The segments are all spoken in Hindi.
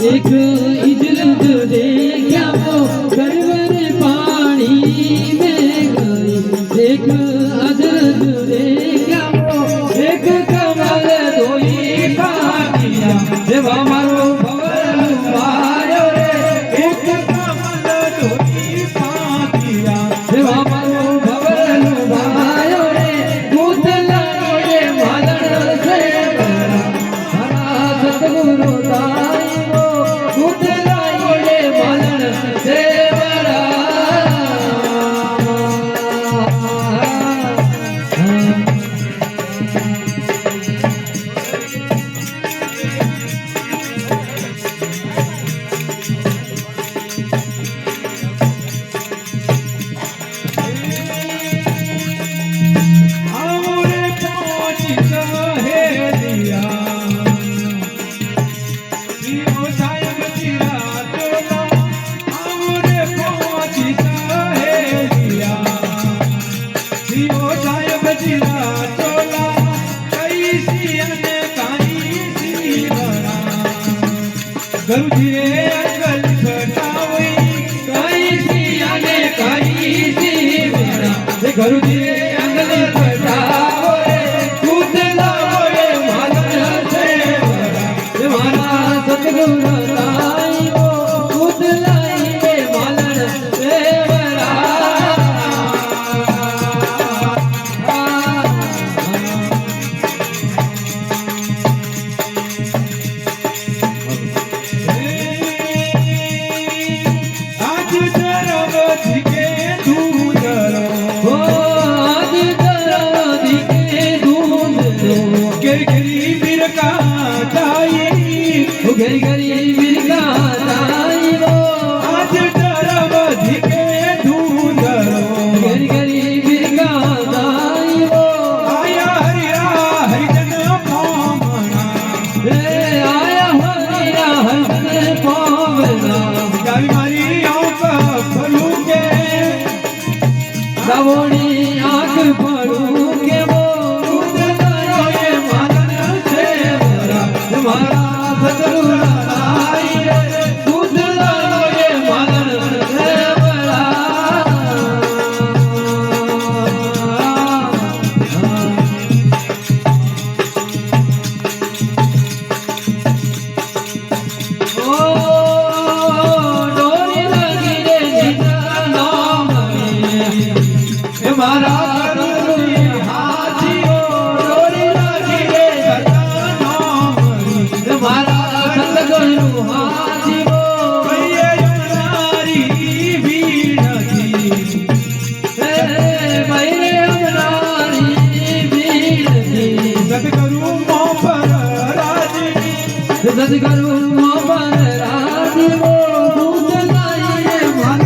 एक इजलत देखा वो सरवर पानी में गई, एक अजरत देखा वो एक कमल धोई पानिया देवा मारो भवर मारो रे, एक कमल धोई पानिया देवा मारो भवर मारो रे, दूतला रे मालन से भरा हरा सतगुरु गुरुजी रे अंगल घटावे काई सी आने काई सी बड़ा, गुरुजी रे अंगल घटावे दूध लावे मालन से बड़ा, तुम्हारा सतगुरु लाई वो दूध लाई रे मालन से बड़ा। गरी गरी बिरका ताई वो आज डरब धिके धूंधरो, गरी गरी बिरका ताई वो आया हरिया हरिजन पावना रे, आया हरिया हरिजन पावना जावी मारी आंख फलू के दवोड़ी आंख फलू के वो उतरो ये मालन से भरा, तुम्हारा सतगुरु लाई रे दूध लाओ ये मालन से बड़ा। ओ डोरी लगी रे जितना नाम में हमारा हाथी ओ डोरी लगी रे जितना नाम में हमारा सतगुरु हाथी वो ये नारी भीड़ थी સદગુરુ મોબર રાજીવો દૂધ લાઈએ મન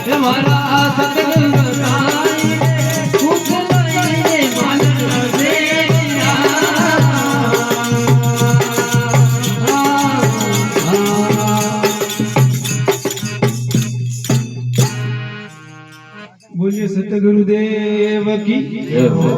છે મારા સદગુરુ લાઈએ દૂધ લાઈએ મન છે બોલીએ સતગુરુદેવ કી જય હો।